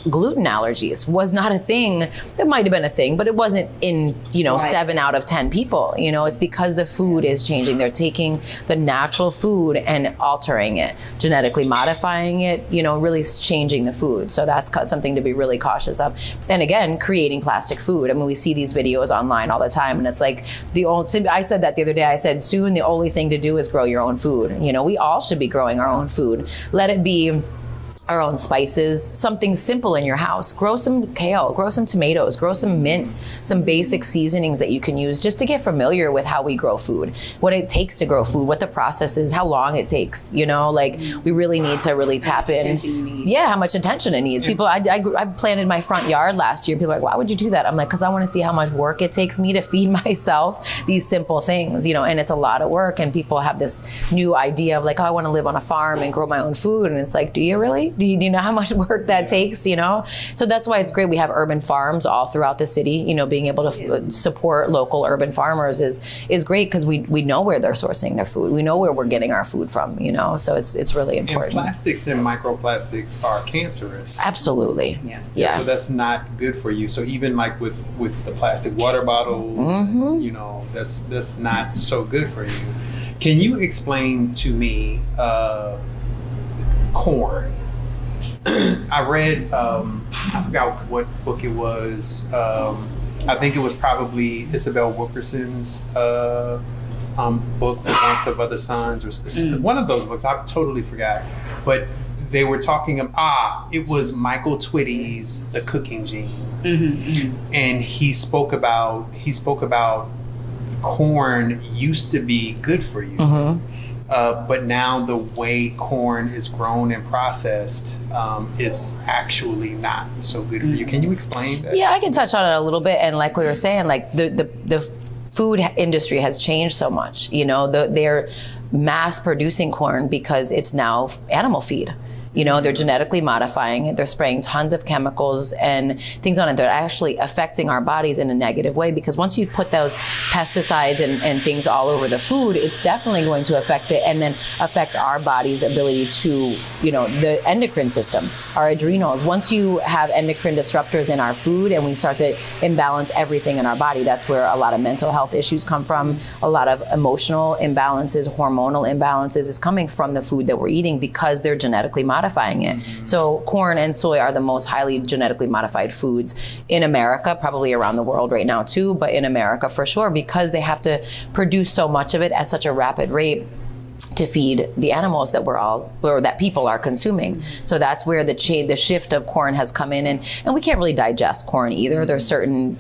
gluten allergies was not a thing. It might have been a thing, but it wasn't in, 7 out of 10 people. It's because the food is changing. They're taking the natural food and altering it, genetically modifying it, really changing the food. So that's something to be really cautious of. And again, creating plastic food. I mean, we see these videos online all the time, and it's like I said that the other day. I said, soon the only thing to do is grow your own food. We all should be growing our own food. Let it be our own spices, something simple in your house. Grow some kale, grow some tomatoes, grow some mint, some basic seasonings that you can use just to get familiar with how we grow food, what it takes to grow food, what the process is, how long it takes, we really need to really tap in. Yeah, how much attention it needs. People, I planted my front yard last year. People are like, why would you do that? I'm like, because I want to see how much work it takes me to feed myself these simple things, and it's a lot of work. And people have this new idea of like, oh, I want to live on a farm and grow my own food. And it's like, do you really? Do you know how much work that takes, So that's why it's great. We have urban farms all throughout the city, being able to support local urban farmers is great because we know where they're sourcing their food. We know where we're getting our food from, So it's really important. And plastics and microplastics are cancerous. Absolutely. Yeah. So that's not good for you. So even like with the plastic water bottles, that's not so good for you. Can you explain to me corn? I read, I forgot what book it was. I think it was probably Isabel Wilkerson's book, The Warmth of Other Suns, or one of those books. I totally forgot. But they were talking about, it was Michael Twitty's The Cooking Gene. Mm-hmm. And he spoke about corn used to be good for you. Mm-hmm. But now the way corn is grown and processed, it's actually not so good for you. Can you explain that? Yeah, I can touch on it a little bit. And like we were saying, like the food industry has changed so much. They're mass producing corn because it's now animal feed. They're genetically modifying it. They're spraying tons of chemicals and things on it that are actually affecting our bodies in a negative way, because once you put those pesticides and things all over the food, it's definitely going to affect it and then affect our body's ability to, the endocrine system, our adrenals. Once you have endocrine disruptors in our food and we start to imbalance everything in our body, that's where a lot of mental health issues come from. A lot of emotional imbalances, hormonal imbalances is coming from the food that we're eating because they're genetically modifying it. So corn and soy are the most highly genetically modified foods in America, probably around the world right now too, but in America for sure, because they have to produce so much of it at such a rapid rate to feed the animals that people are consuming. So that's where the shift of corn has come in, and we can't really digest corn either. There's certain,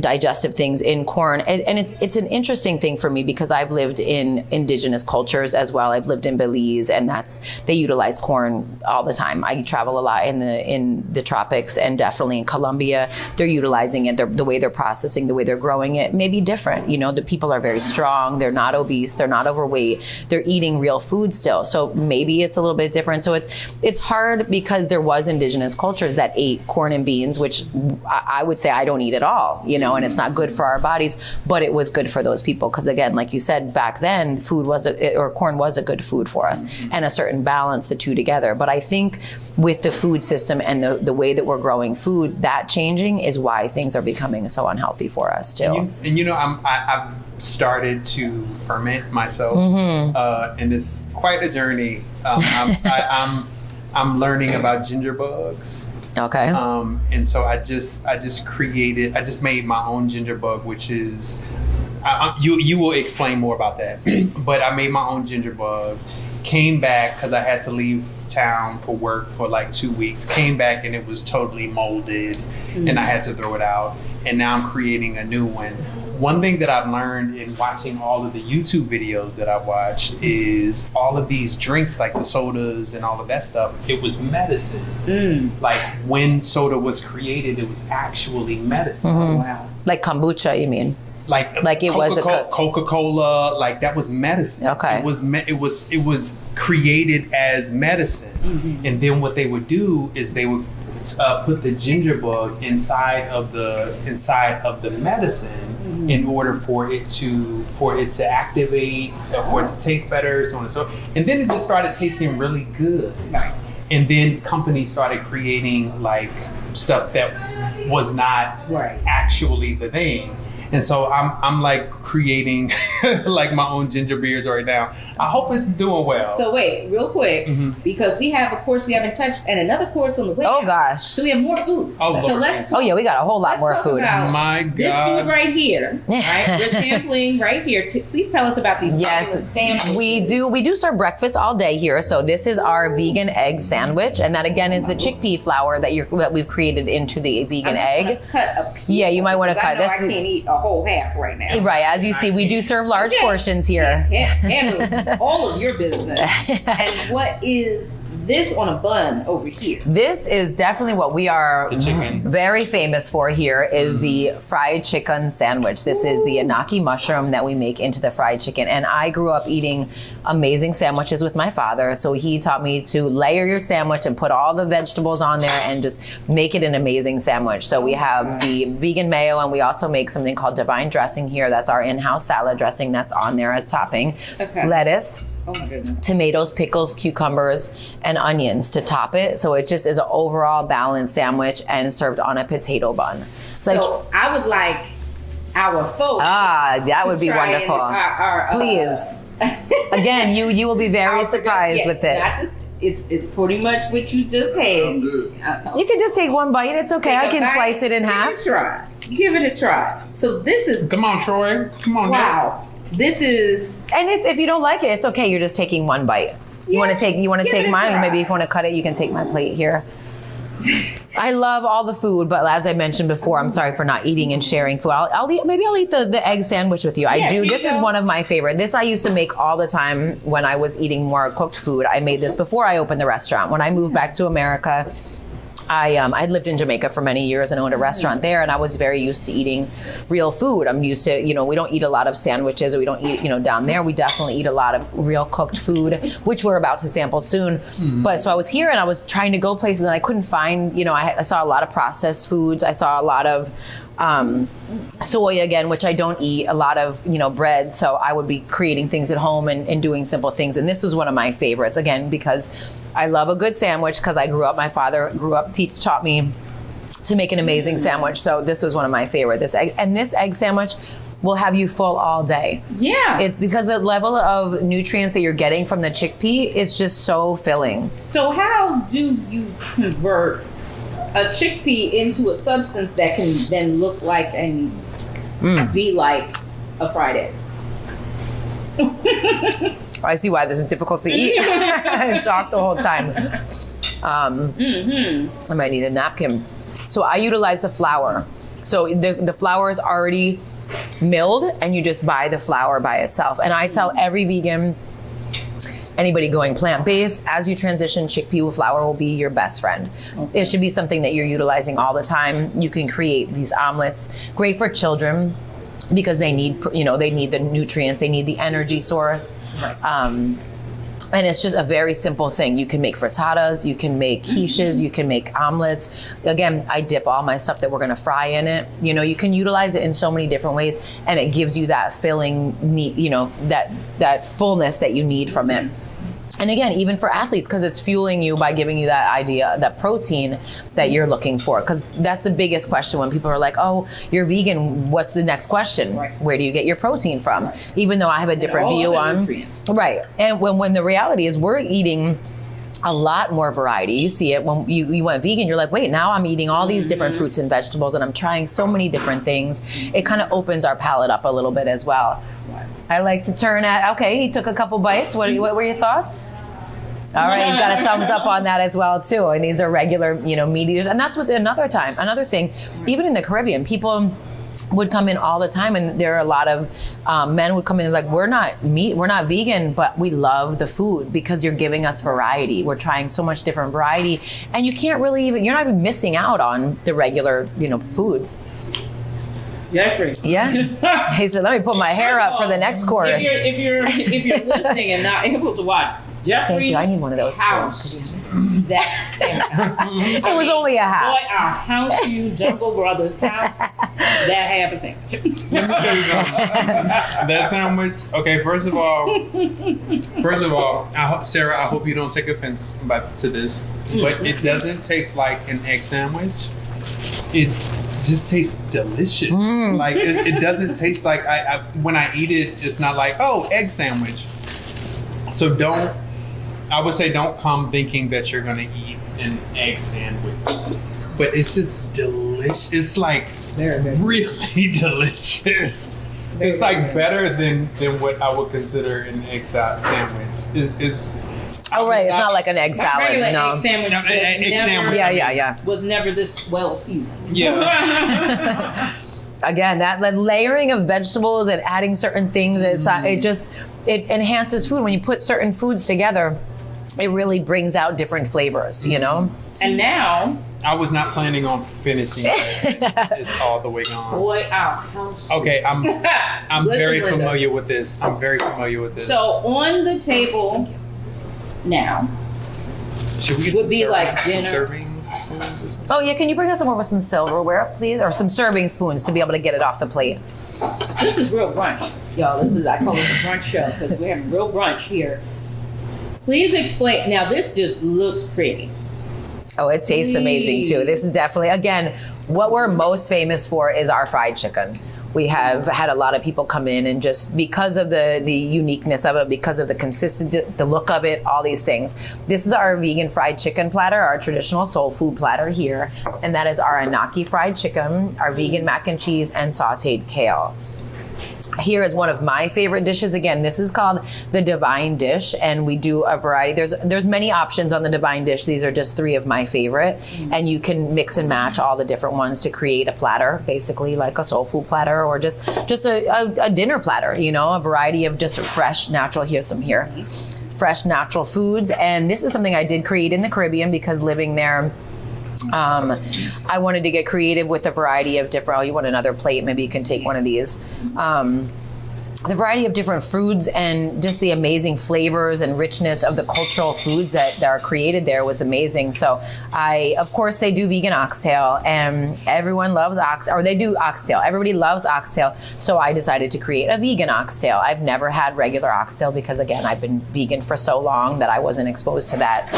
digestive things in corn, and it's an interesting thing for me because I've lived in indigenous cultures as well. I've lived in Belize, and they utilize corn all the time. I travel a lot in the tropics, and definitely in Colombia, they're utilizing it. The way they're processing, the way they're growing it may be different. The people are very strong. They're not obese. They're not overweight. They're eating real food still. So maybe it's a little bit different. So it's hard because there was indigenous cultures that ate corn and beans, which I would say I don't eat at all. And it's not good for our bodies, but it was good for those people. Because again, like you said, back then, corn was a good food for us, and a certain balance, the two together. But I think with the food system and the way that we're growing food, that changing is why things are becoming so unhealthy for us too. I've started to ferment myself, and it's quite a journey. I'm learning about ginger bugs. Okay. And so I just made my own ginger bug, which is, you will explain more about that. But I made my own ginger bug, came back because I had to leave town for work for like 2 weeks, came back and it was totally molded and I had to throw it out. And now I'm creating a new one. one thing that I've learned in watching all of the YouTube videos that I watched is all of these drinks, like the sodas and all of that stuff, it was medicine. Like when soda was created, it was actually medicine. Wow. Like kombucha, you mean? Like it was Coca-Cola, like that was medicine. Okay. It was created as medicine. And then what they would do is they would put the ginger bug inside of the medicine in order for it to activate, for it to taste better, so on and so. And then it just started tasting really good. And then companies started creating like stuff that was not actually the thing. And so I'm like creating like my own ginger beers right now. I hope it's doing well. So wait, real quick, because we have a course we haven't touched and another course on the way. Oh out. gosh. So we have more food. Oh, so Lord. let's talk. Oh yeah, we got a whole lot more food. My God. This food right here, right? We're sampling right here. Please tell us about these samples. We do serve breakfast all day here. So this is our vegan egg sandwich, and that again is the chickpea flour that we've created into the vegan egg. Cut a piece. Yeah, you might want to cut. I can't eat a whole half right now. Right, as you see, we do serve large portions here. Handle all of your business. And what is this on a bun over here? This is definitely what we are very famous for here is the fried chicken sandwich. This is the anaki mushroom that we make into the fried chicken. And I grew up eating amazing sandwiches with my father. So he taught me to layer your sandwich and put all the vegetables on there and just make it an amazing sandwich. So we have the vegan mayo, and we also make something called divine dressing here. That's our in-house salad dressing that's on there as topping. Lettuce. Oh my goodness. Tomatoes, pickles, cucumbers, and onions to top it. So it just is an overall balanced sandwich and served on a potato bun. So I would like our folks. That would be try wonderful. Our, Please. Again, you will be very surprised with it. It's pretty much what you just had. You can just take one bite. It's okay. I can slice it in half. Give it a try. So this is. Come on, Troy. Come on. Wow. Now. This is. And if you don't like it, it's okay. You're just taking one bite. You want to take mine? Maybe if you want to cut it, you can take my plate here. I love all the food, but as I mentioned before, I'm sorry for not eating and sharing food. I'll eat the egg sandwich with you. I do. This is one of my favorite. This I used to make all the time when I was eating more cooked food. I made this before I opened the restaurant. When I moved back to America, I lived in Jamaica for many years and owned a restaurant there, and I was very used to eating real food. I'm used to, we don't eat a lot of sandwiches, or we don't eat, down there. We definitely eat a lot of real cooked food, which we're about to sample soon. But so I was here and I was trying to go places and I couldn't find, I saw a lot of processed foods. I saw a lot of soy again, which I don't eat, a lot of, bread. So I would be creating things at home and doing simple things. And this was one of my favorites, again, because I love a good sandwich, because my father taught me to make an amazing sandwich. So this was one of my favorite. This egg sandwich will have you full all day. Yeah. It's because the level of nutrients that you're getting from the chickpea is just so filling. So how do you convert a chickpea into a substance that can then look like and be like a fried egg? I see why this is difficult to eat. I talk the whole time. I might need a napkin. So I utilize the flour. So the flour is already milled, and you just buy the flour by itself. And I tell every vegan, anybody going plant-based, as you transition, chickpea flour will be your best friend. Okay. It should be something that you're utilizing all the time. You can create these omelets, great for children, because they need the nutrients, they need the energy source. Right. And it's just a very simple thing. You can make frittatas, you can make quiches, you can make omelets. Again, I dip all my stuff that we're gonna fry in it. You can utilize it in so many different ways, and it gives you that filling, that fullness that you need from it. And again, even for athletes, because it's fueling you by giving you that protein that you're looking for. Because that's the biggest question when people are like, oh, you're vegan, what's the next question? Right. Where do you get your protein from? Right. Even though I have a different view on. Nutrients. Right. And when the reality is we're eating a lot more variety. You see it when you went vegan, you're like, wait, now I'm eating all these different fruits and vegetables, and I'm trying so many different things. It kind of opens our palate up a little bit as well. I like to turn okay, he took a couple bites. What were your thoughts? All right, he's got a thumbs up on that as well too. And these are regular, meat eaters. And that's what another thing, even in the Caribbean, people would come in all the time, and there are a lot of men would come in like, we're not vegan, but we love the food because you're giving us variety. We're trying so much different variety, and you can't really you're not even missing out on the regular, foods. Jeffrey. Yeah. He said, let me put my hair up for the next chorus. If you're listening and not able to watch, Jeffrey. Thank you. I need one of those house. too. That same house. It was only a half. Boy, our house, you Jungle Brothers house, that half a sandwich. Let me tell you something. That sandwich. Okay, first of all, Sarah, I hope you don't take offense to this, but it doesn't taste like an egg sandwich. It just tastes delicious. Like it doesn't taste like I when I eat it, it's not like, oh, egg sandwich. So I would say don't come thinking that you're gonna eat an egg sandwich. But it's just delicious. It's like really delicious. It's like better than what I would consider an egg sandwich. Oh right, it's not like an egg salad. Regular No. egg sandwich. Yeah. Was never this well seasoned. Yeah. Again, that layering of vegetables and adding certain things, it enhances food. When you put certain foods together, it really brings out different flavors, And now, I was not planning on finishing it. It's all the way gone. boy, our house. Okay, I'm Listen, very Linda. familiar with this. I'm very familiar with this. So on the table now should we get would some be serving, like some dinner. serving spoons or something? Oh yeah, can you bring us some over some silverware, please? Or some serving spoons to be able to get it off the plate. This is real brunch, y'all. I call it a brunch show because we're having real brunch here. Please explain. Now this just looks pretty. Oh, it tastes amazing too. This is definitely, again, what we're most famous for is our fried chicken. We have had a lot of people come in and just because of the uniqueness of it, because of the consistency, the look of it, all these things. This is our vegan fried chicken platter, our traditional soul food platter here. And that is our anaki fried chicken, our vegan mac and cheese, and sauteed kale. Here is one of my favorite dishes. Again, this is called the Divine Dish, and we do a variety. There's many options on the Divine Dish. These are just 3 of my favorite, and you can mix and match all the different ones to create a platter, basically like a soul food platter or just a dinner platter. A variety of just fresh, natural. Here's some here, fresh, natural foods, and this is something I did create in the Caribbean because living there. I wanted to get creative with a variety of different, you want another plate, maybe you can take one of these. The variety of different foods and just the amazing flavors and richness of the cultural foods that are created there was amazing. So of course they do vegan oxtail and everyone loves oxtail, or they do oxtail. Everybody loves oxtail. So I decided to create a vegan oxtail. I've never had regular oxtail because again, I've been vegan for so long that I wasn't exposed to that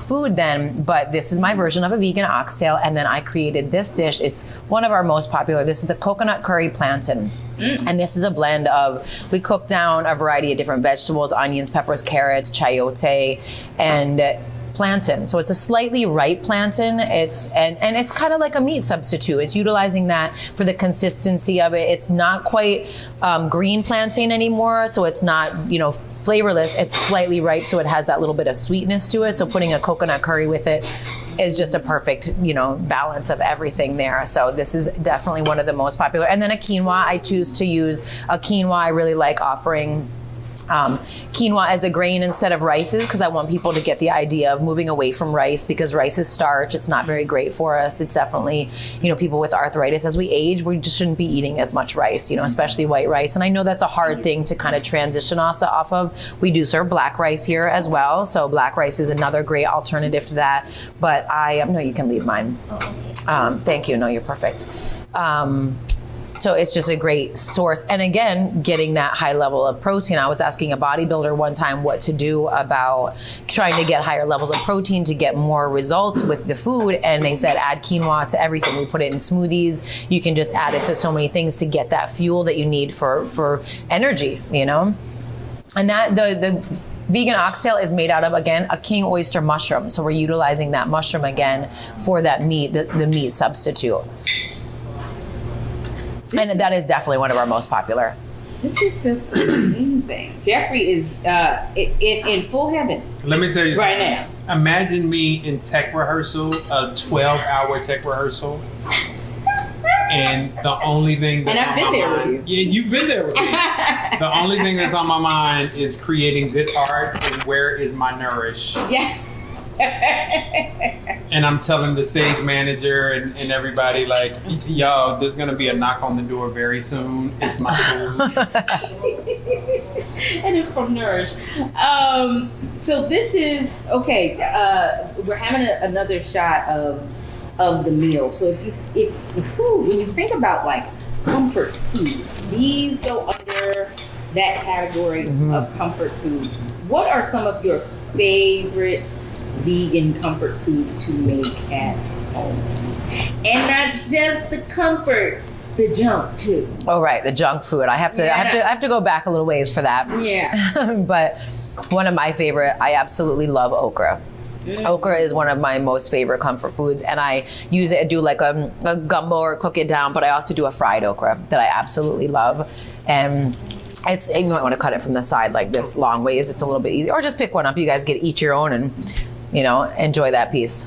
food then, but this is my version of a vegan oxtail. And then I created this dish. It's one of our most popular. This is the coconut curry plantain. And this is a blend of, we cook down a variety of different vegetables, onions, peppers, carrots, chayote, and plantain. So it's a slightly ripe plantain. It's kind of like a meat substitute. It's utilizing that for the consistency of it. It's not quite green plantain anymore, so it's not, flavorless. It's slightly ripe, so it has that little bit of sweetness to it. So putting a coconut curry with it is just a perfect, balance of everything there. So this is definitely one of the most popular. And then a quinoa, I choose to use a quinoa. I really like offering quinoa as a grain instead of rices because I want people to get the idea of moving away from rice because rice is starch. It's not very great for us. It's definitely, people with arthritis, as we age, we just shouldn't be eating as much rice, especially white rice. And I know that's a hard thing to kind of transition also off of. We do serve black rice here as well. So black rice is another great alternative to that. But no, you can leave mine. Thank you. No, you're perfect. So it's just a great source. And again, getting that high level of protein. I was asking a bodybuilder one time what to do about trying to get higher levels of protein to get more results with the food. And they said, add quinoa to everything. We put it in smoothies. You can just add it to so many things to get that fuel that you need for energy, And that the vegan oxtail is made out of, again, a king oyster mushroom. So we're utilizing that mushroom again for that meat, the meat substitute. And that is definitely one of our most popular. This is just amazing. Jeffrey is in full heaven. Let me tell you right something. now. Imagine me in tech rehearsal, a 12-hour tech rehearsal, And the only thing that's And I've on been my there with mind, yeah, you've been there with me. The only thing that's on my mind is creating good art and where is my Nourish. Yeah. And I'm telling the stage manager and everybody, like, yo, there's gonna be a knock on the door very soon. It's my food. And it's from Nourish. So this is okay. We're having another shot of the meal. So if when you think about like comfort foods, these go under that category of comfort food. What are some of your favorite vegan comfort foods to make at home? And not just the comfort, the junk too. Oh, right, the junk food. I have to go back a little ways for that. Yeah. But one of my favorite, I absolutely love okra. Okra is one of my most favorite comfort foods, and I use it to do like a gumbo or cook it down, but I also do a fried okra that I absolutely love. And you might want to cut it from the side like this long ways. It's a little bit easier, or just pick one up. You guys get each your own and, you know, enjoy that piece.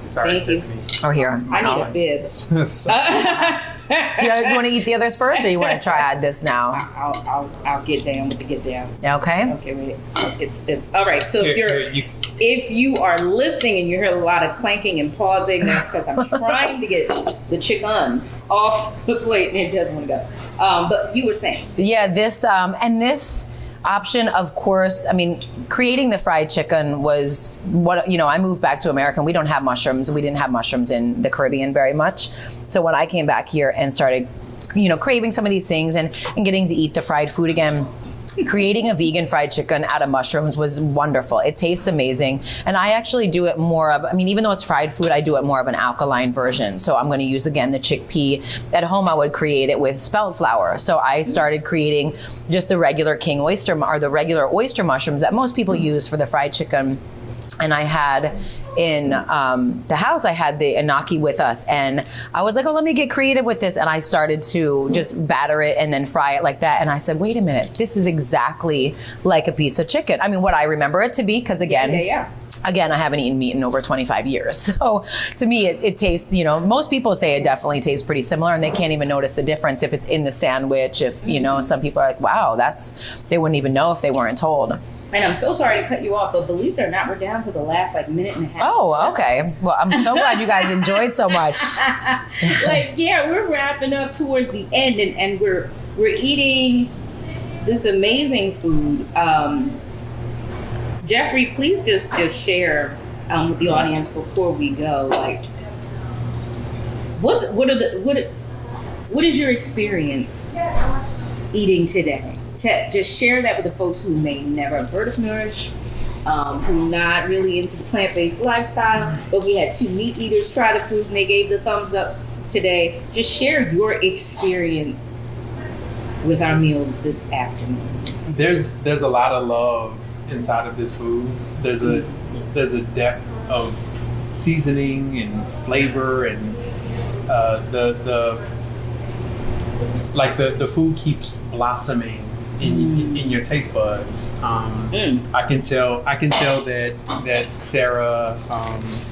Sorry, Thank you. Tiffany. Or here. I need a bib. Do you want to eat the others first, or you want to try add this now? I'll get down with the get down. Okay. Okay, wait. It's all right. So Here, if you are listening and you hear a lot of clanking and pausing, that's because I'm trying to get the chicken off the plate and it doesn't want to go. But you were saying. Yeah, this option, of course, I mean, creating the fried chicken was what, you know, I moved back to America and we don't have mushrooms. We didn't have mushrooms in the Caribbean very much. So when I came back here and started, you know, craving some of these things and getting to eat the fried food again, creating a vegan fried chicken out of mushrooms was wonderful. It tastes amazing. And I actually do it more of, I mean, even though it's fried food, I do it more of an alkaline version. So I'm going to use, again, the chickpea. At home, I would create it with spelt flour. So I started creating just the regular king oyster, or the regular oyster mushrooms that most people use for the fried chicken. And I had in the house, I had the enoki with us, and I was like, oh, let me get creative with this. And I started to just batter it and then fry it like that. And I said, wait a minute, this is exactly like a piece of chicken. I mean, what I remember it to be, because again, Again, I haven't eaten meat in over 25 years. So to me, it tastes, you know, most people say it definitely tastes pretty similar and they can't even notice the difference if it's in the sandwich. If, you know, some people are like, wow, they wouldn't even know if they weren't told. And I'm so sorry to cut you off, but believe it or not, we're down to the last like minute and a half. Oh, okay. Well, I'm so glad you guys enjoyed so much. Like, yeah, we're wrapping up towards the end and we're eating this amazing food. Jeffrey, please just share with the audience before we go, like, what is your experience eating today? Just share that with the folks who may never have heard of Nourish, who not really into the plant-based lifestyle, but we had 2 meat eaters try the food and they gave the thumbs up today. Just share your experience with our meal this afternoon. There's a lot of love inside of this food. There's a depth of seasoning and flavor, and the food keeps blossoming in your taste buds. I can tell that Sarah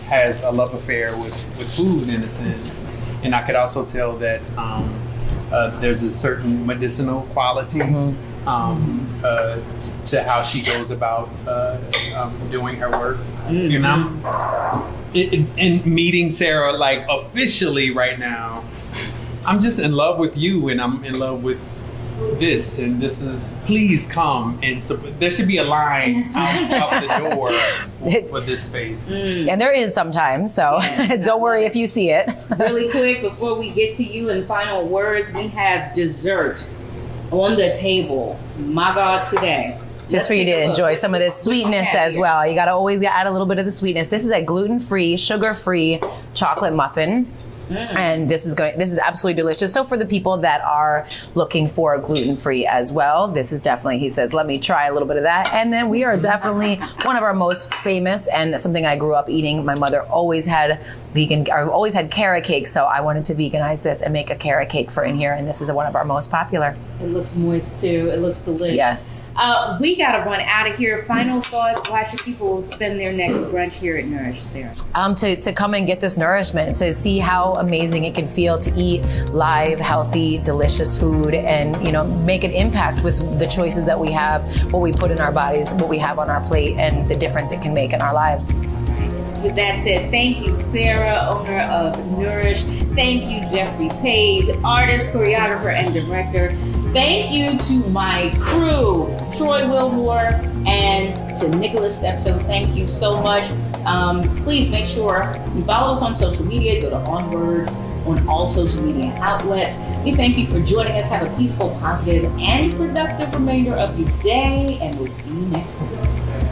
has a love affair with food in a sense, and I could also tell that there's a certain medicinal quality to how she goes about doing her work. You know, and meeting Sarah like officially right now, I'm just in love with you, and I'm in love with this, and this is, please come. And so there should be a line out the door for this space. And there is sometimes, so don't worry if you see it. Really quick, before we get to you and final words, we have dessert on the table. My God, today. Just for you to enjoy some of this sweetness as well. You got to always add a little bit of the sweetness. This is a gluten-free, sugar-free chocolate muffin. And this is absolutely delicious. So for the people that are looking for gluten-free as well, this is definitely, he says, let me try a little bit of that. And then we are definitely one of our most famous, and something I grew up eating. My mother always had carrot cake. So I wanted to veganize this and make a carrot cake for in here. And this is one of our most popular. It looks moist too. It looks delicious. Yes. We got to run out of here. Final thoughts. Why should people spend their next brunch here at Nourish, Sarah? To come and get this nourishment, to see how amazing it can feel to eat live, healthy, delicious food and, you know, make an impact with the choices that we have, what we put in our bodies, what we have on our plate, and the difference it can make in our lives. With that said, thank you, Sarah, owner of Nourish. Thank you, Jeffrey Page, artist, choreographer, and director. Thank you to my crew, Troy Wilmore and to Nicholas Steptoe. Thank you so much. Please make sure you follow us on social media. Go to Onward on all social media outlets. We thank you for joining us. Have a peaceful, positive, and productive remainder of your day, and we'll see you next time.